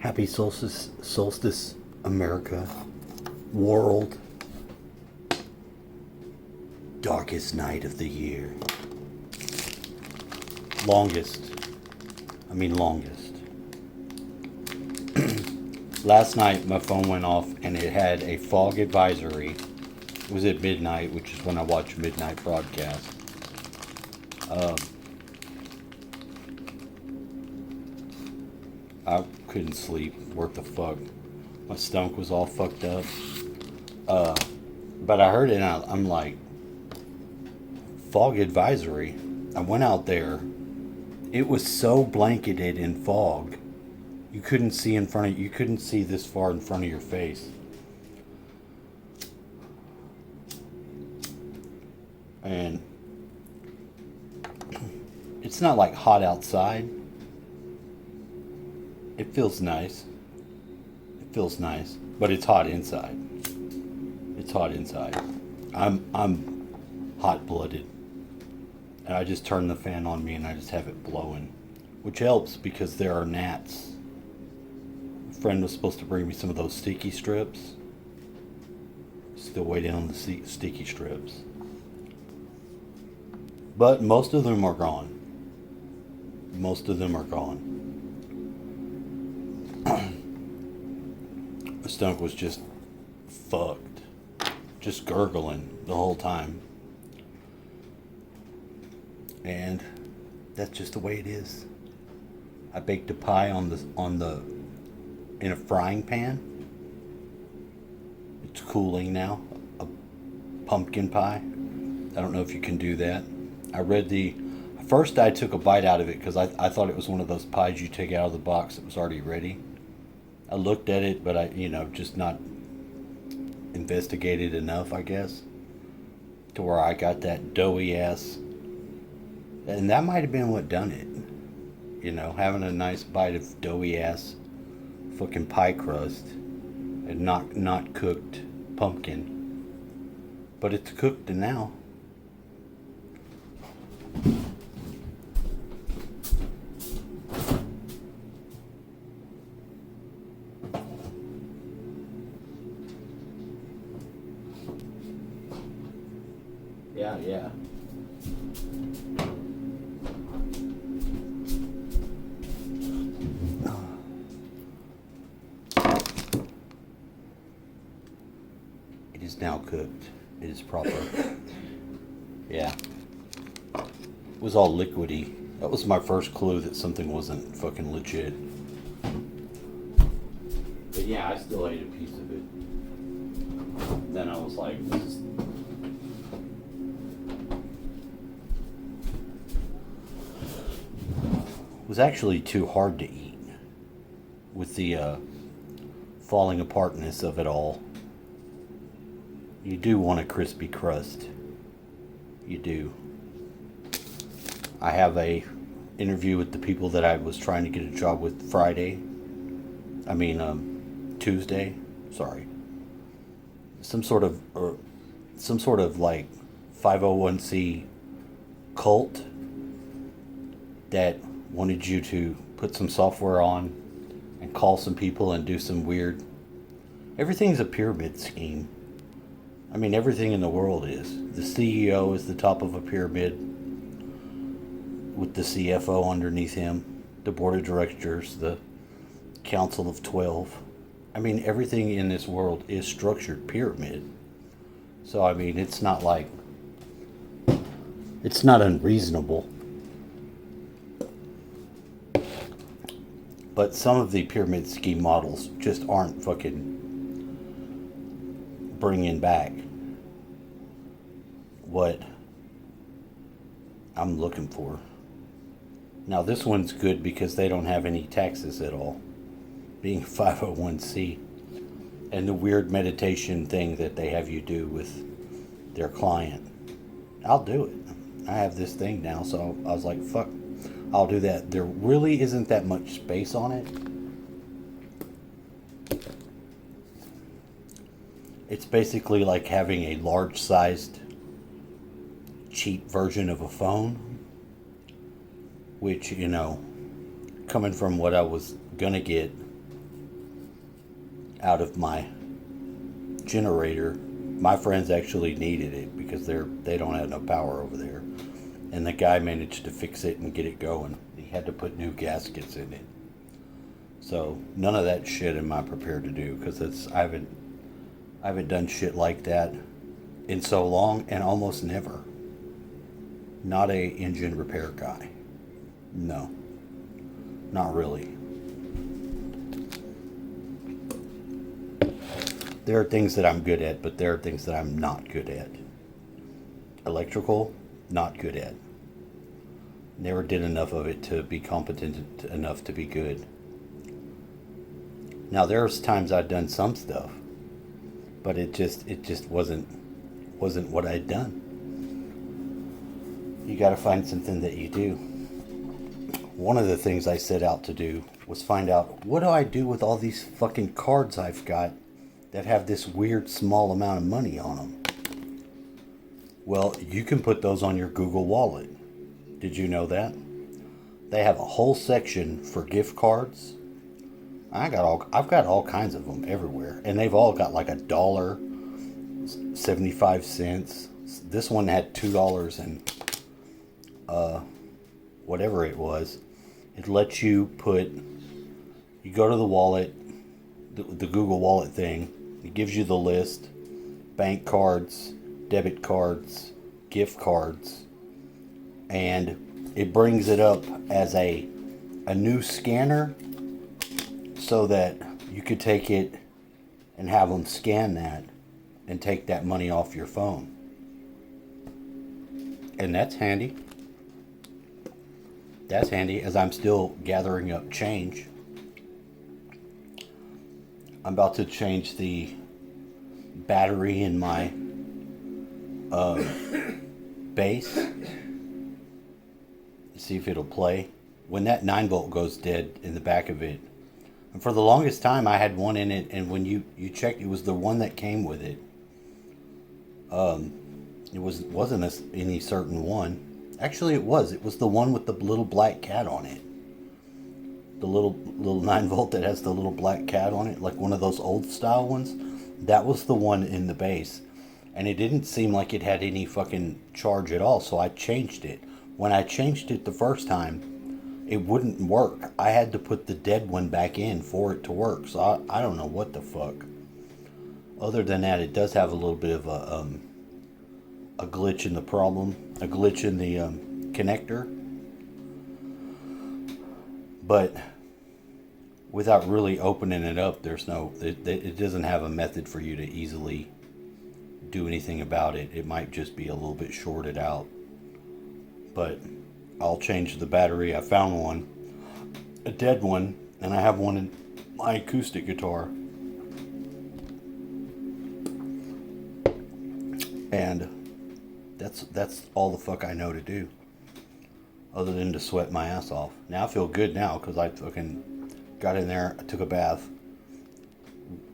Happy solstice, America, world. Darkest night of the year. Longest. Last night my phone went off and it had a fog advisory. It was at midnight, which is when I watch midnight broadcast. I couldn't sleep. What the fuck? My stomach was all fucked up. But I heard it and I'm like, fog advisory. I went out there. It was so blanketed in fog. You couldn't see in front of you. You couldn't see this far in front of your face. And it's not like hot outside. It feels nice. But it's hot inside. I'm hot-blooded. And I just turn the fan on me and I just have it blowing. Which helps because there are gnats. A friend was supposed to bring me some of those sticky strips. Still waiting on the sticky strips. But most of them are gone. My stomach was just fucked. Just gurgling the whole time. And that's just the way it is. I baked a pie in a frying pan. It's cooling now. A pumpkin pie. I don't know if you can do that. First I took a bite out of it because I thought it was one of those pies you take out of the box that was already ready. I looked at it, but I just not investigated enough, I guess, to where I got that doughy ass. And that might have been what done it. Having a nice bite of doughy ass fucking pie crust and not cooked pumpkin. But it's cooked now. Yeah. It is now cooked. It is proper. Yeah. It was all liquidy. That was my first clue that something wasn't fucking legit. But yeah, I still ate a piece of it. Then I was like, this is... It was actually too hard to eat with the falling apartness of it all. You do want a crispy crust. You do. I have a interview with the people that I was trying to get a job with Tuesday. Sorry. Some sort of like 501c cult that wanted you to put some software on and call some people and do some weird... Everything's a pyramid scheme. Everything in the world is. The CEO is the top of a pyramid with the CFO underneath him, the board of directors, the council of 12. Everything in this world is structured pyramid. So, it's not like... It's not unreasonable. But some of the pyramid scheme models just aren't fucking bringing back what I'm looking for. Now this one's good because they don't have any taxes at all, being 501c, and the weird meditation thing that they have you do with their client. I'll do it. I have this thing now, so I was like, fuck, I'll do that. There really isn't that much space on it. It's basically like having a large-sized, cheap version of a phone, which, coming from what I was gonna get out of my generator. My friends actually needed it because they don't have no power over there, and the guy managed to fix it and get it going. He had to put new gaskets in it. So none of that shit am I prepared to do, because I haven't done shit like that in so long, and almost never. Not a engine repair guy. No, not really. There are things that I'm good at, but there are things that I'm not good at. Electrical, not good at. Never did enough of it to be competent enough to be good. Now there's times I've done some stuff, but it just wasn't what I'd done. You got to find something that you do. One of the things I set out to do was find out, what do I do with all these fucking cards I've got that have this weird small amount of money on them? Well, you can put those on your Google Wallet. Did you know that? They have a whole section for gift cards. I've got all kinds of them everywhere, and they've all got like $1.75. This one had $2 and whatever it was. It lets you go to the wallet, the Google Wallet thing. It gives you the list, bank cards, debit cards, gift cards, and it brings it up as a new scanner, so that you could take it and have them scan that and take that money off your phone. And that's handy. That's handy, as I'm still gathering up change. I'm about to change the battery in my base. See if it'll play. When that 9-volt goes dead in the back of it, and for the longest time I had one in it, and when you checked, it was the one that came with it. It wasn't any certain one. Actually, it was. It was the one with the little black cat on it. The little 9-volt that has the little black cat on it, like one of those old style ones. That was the one in the base, and it didn't seem like it had any fucking charge at all. So I changed it. When I changed it the first time, it wouldn't work. I had to put the dead one back in for it to work. So I don't know what the fuck. Other than that, it does have a little bit of a glitch in the problem, a glitch in the connector. But without really opening it up, it doesn't have a method for you to easily do anything about it. It might just be a little bit shorted out. But I'll change the battery. I found one, a dead one, and I have one in my acoustic guitar. And that's all the fuck I know to do, other than to sweat my ass off. Now I feel good now, because I fucking got in there, I took a bath,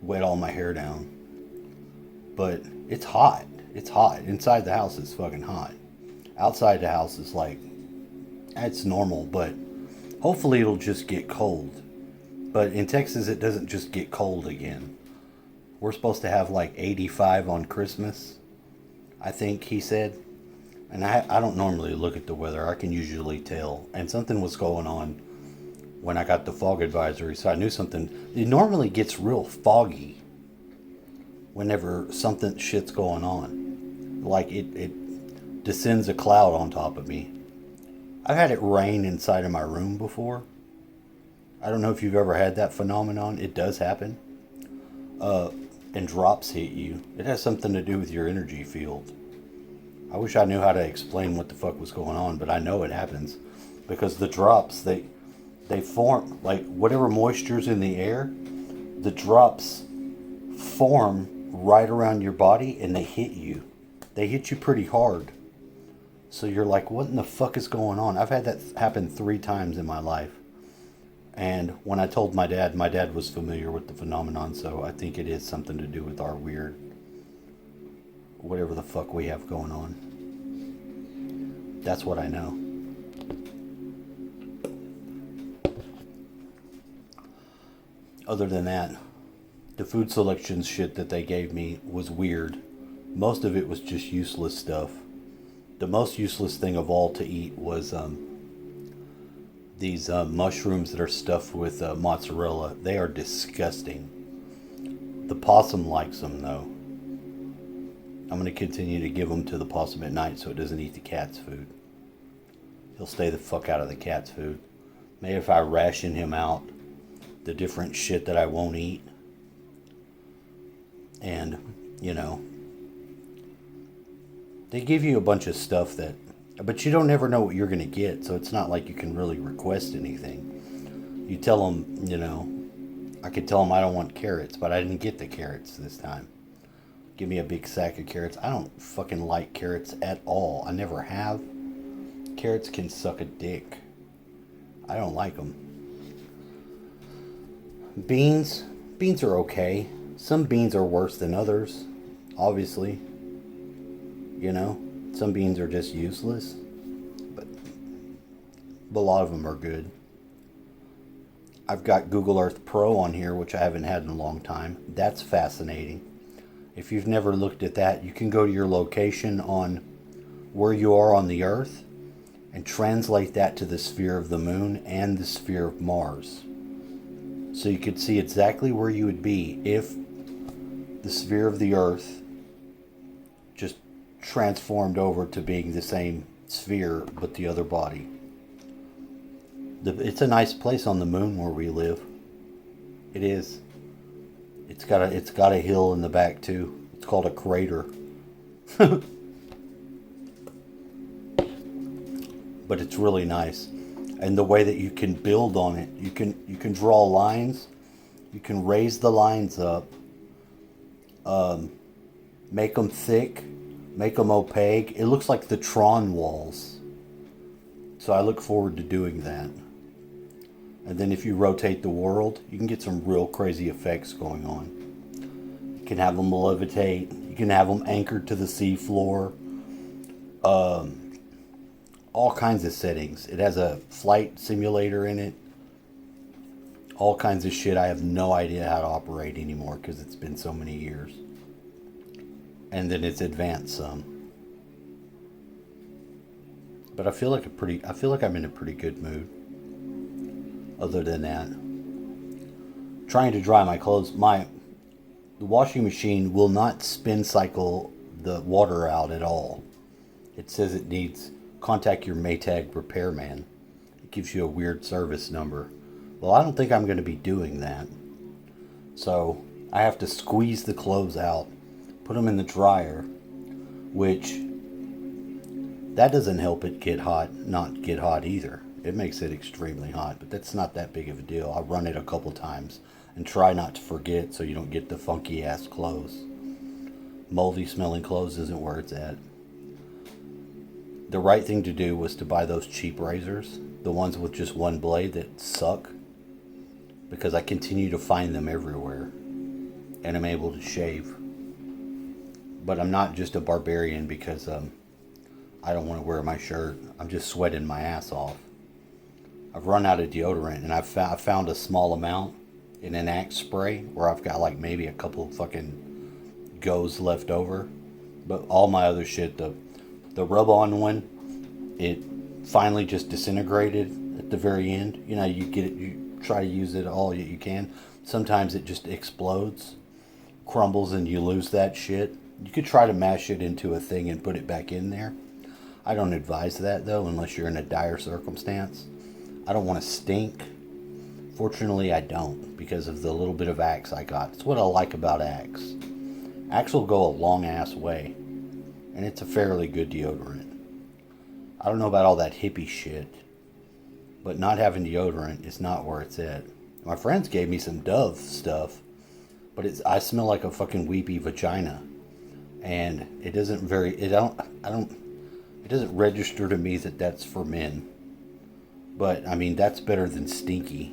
wet all my hair down. But it's hot. It's hot. Inside the house it's fucking hot. Outside the house is like, it's normal, but hopefully it'll just get cold. But in Texas it doesn't just get cold again. We're supposed to have like 85 on Christmas, I think he said. And I don't normally look at the weather. I can usually tell. And something was going on when I got the fog advisory, so I knew something. It normally gets real foggy whenever shit's going on. Like it descends a cloud on top of me. I've had it rain inside of my room before. I don't know if you've ever had that phenomenon. It does happen. And drops hit you. It has something to do with your energy field. I wish I knew how to explain what the fuck was going on, but I know it happens. Because the drops, they form, like whatever moisture's in the air, the drops form right around your body and they hit you. They hit you pretty hard. So you're like, what in the fuck is going on? I've had that happen 3 times in my life. And when I told my dad was familiar with the phenomenon, so I think it is something to do with our weird, whatever the fuck we have going on. That's what I know. Other than that, The food selection shit that they gave me was weird. Most of it was just useless stuff. The most useless thing of all to eat was these mushrooms that are stuffed with mozzarella. They are disgusting. The possum likes them though. I'm going to continue to give them to the possum at night so it doesn't eat the cat's food. He'll stay the fuck out of the cat's food. Maybe if I ration him out the different shit that I won't eat. And, you know, they give you a bunch of stuff that, but you don't ever know what you're going to get. So it's not like you can really request anything. You tell them, you know, I could tell them I don't want carrots, but I didn't get the carrots this time. Give me a big sack of carrots. I don't fucking like carrots at all. I never have. Carrots can suck a dick. I don't like them. Beans. Beans are okay. Some beans are worse than others. Obviously. You know. Some beans are just useless. But a lot of them are good. I've got Google Earth Pro on here, which I haven't had in a long time. That's fascinating. If you've never looked at that, you can go to your location on where you are on the Earth and translate that to the sphere of the moon and the sphere of Mars. So you could see exactly where you would be if the sphere of the Earth just transformed over to being the same sphere but the other body. It's a nice place on the moon where we live. It is. It's got a hill in the back too. It's called a crater. But it's really nice. And the way that you can build on it, you can draw lines, you can raise the lines up, make them thick, make them opaque. It looks like the Tron walls. So I look forward to doing that. And then if you rotate the world, you can get some real crazy effects going on. You can have them levitate. You can have them anchored to the seafloor. All kinds of settings. It has a flight simulator in it. All kinds of shit I have no idea how to operate anymore because it's been so many years. And then it's advanced some. But I feel like I'm in a pretty good mood. Other than that, trying to dry my clothes. The washing machine will not spin cycle the water out at all. It says it needs contact your Maytag repairman. It gives you a weird service number. Well, I don't think I'm going to be doing that. So I have to squeeze the clothes out, put them in the dryer, which that doesn't help it not get hot either. It makes it extremely hot, but that's not that big of a deal. I'll run it a couple times and try not to forget so you don't get the funky ass clothes. Moldy smelling clothes isn't where it's at. The right thing to do was to buy those cheap razors, the ones with just one blade that suck, because I continue to find them everywhere and I'm able to shave. But I'm not just a barbarian because I don't want to wear my shirt. I'm just sweating my ass off. I've run out of deodorant, and I found a small amount in an Axe spray where I've got like maybe a couple of fucking goes left over. But all my other shit, the rub-on one, it finally just disintegrated at the very end. You know, you get it, you try to use it all you can. Sometimes it just explodes, crumbles, and you lose that shit. You could try to mash it into a thing and put it back in there. I don't advise that though, unless you're in a dire circumstance. I don't want to stink. Fortunately, I don't, because of the little bit of Axe I got. It's what I like about Axe. Axe will go a long ass way, and it's a fairly good deodorant. I don't know about all that hippie shit, but not having deodorant is not where it's at. My friends gave me some Dove stuff, but I smell like a fucking weepy vagina, and it doesn't register to me that that's for men. But I mean, that's better than stinky,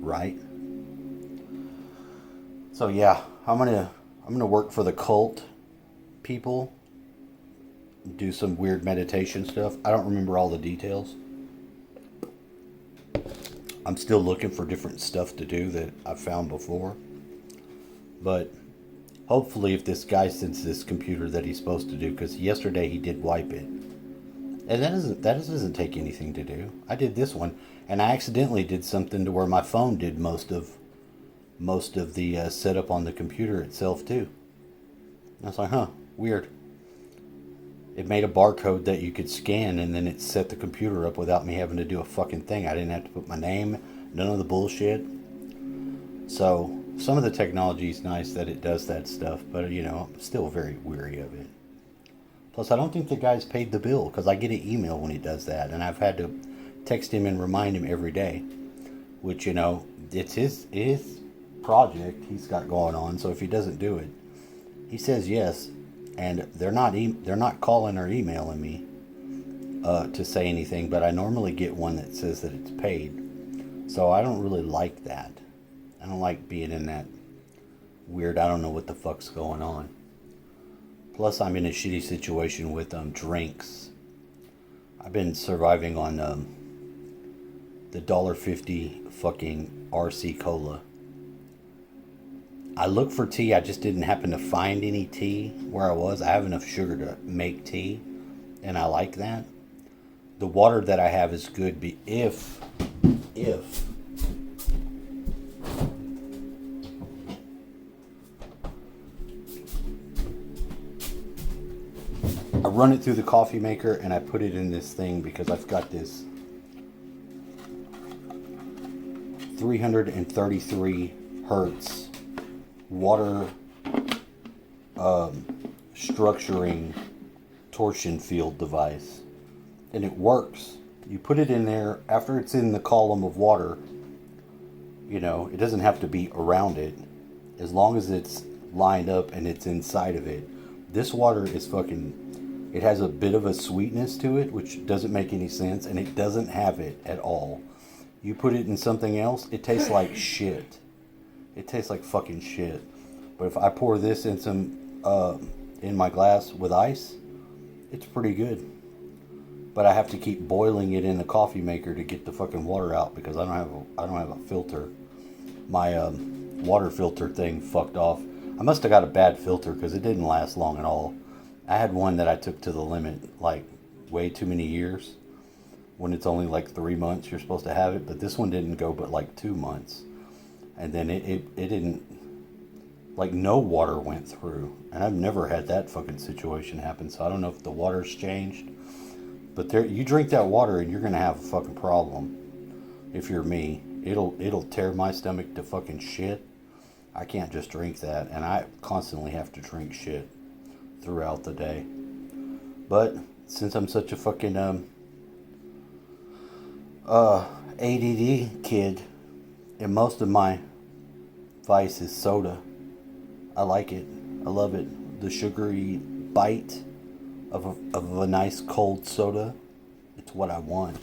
right? So yeah, I'm gonna work for the cult people, do some weird meditation stuff. I don't remember all the details. I'm still looking for different stuff to do that I've found before. But hopefully, if this guy sends this computer that he's supposed to do, because yesterday he did wipe it, and that doesn't take anything to do. I did this one, and I accidentally did something to where my phone did most of the setup on the computer itself too. I was like, huh, weird. It made a barcode that you could scan, and then it set the computer up without me having to do a fucking thing. I didn't have to put my name, none of the bullshit. So some of the technology is nice that it does that stuff, but I'm still very weary of it. Plus, I don't think the guy's paid the bill because I get an email when he does that, and I've had to text him and remind him every day. Which it's his project he's got going on. So if he doesn't do it, he says yes, and they're not calling or emailing me to say anything. But I normally get one that says that it's paid. So I don't really like that. I don't like being in that weird, I don't know what the fuck's going on. Plus, I'm in a shitty situation with drinks. I've been surviving on the $1.50 fucking RC Cola. I looked for tea. I just didn't happen to find any tea where I was. I have enough sugar to make tea, and I like that. The water that I have is good. If I run it through the coffee maker and I put it in this thing, because I've got this 333 hertz water structuring torsion field device, and it works. You put it in there after it's in the column of water. It doesn't have to be around it, as long as it's lined up and it's inside of it. This water is fucking, it has a bit of a sweetness to it, which doesn't make any sense, and it doesn't have it at all. You put it in something else, it tastes like shit. It tastes like fucking shit. But if I pour this in in my glass with ice, it's pretty good. But I have to keep boiling it in the coffee maker to get the fucking water out, because I don't have a filter. My water filter thing fucked off. I must have got a bad filter, because it didn't last long at all. I had one that I took to the limit, like way too many years. When it's only like 3 months you're supposed to have it, but this one didn't go but like 2 months. And then it didn't, like, no water went through. And I've never had that fucking situation happen, so I don't know if the water's changed. But you drink that water and you're gonna have a fucking problem. If you're me, it'll tear my stomach to fucking shit. I can't just drink that, and I constantly have to drink shit throughout the day. But since I'm such a fucking ADD kid, and most of my vice is soda, I like it. I love it. The sugary bite of a nice cold soda. It's what I want.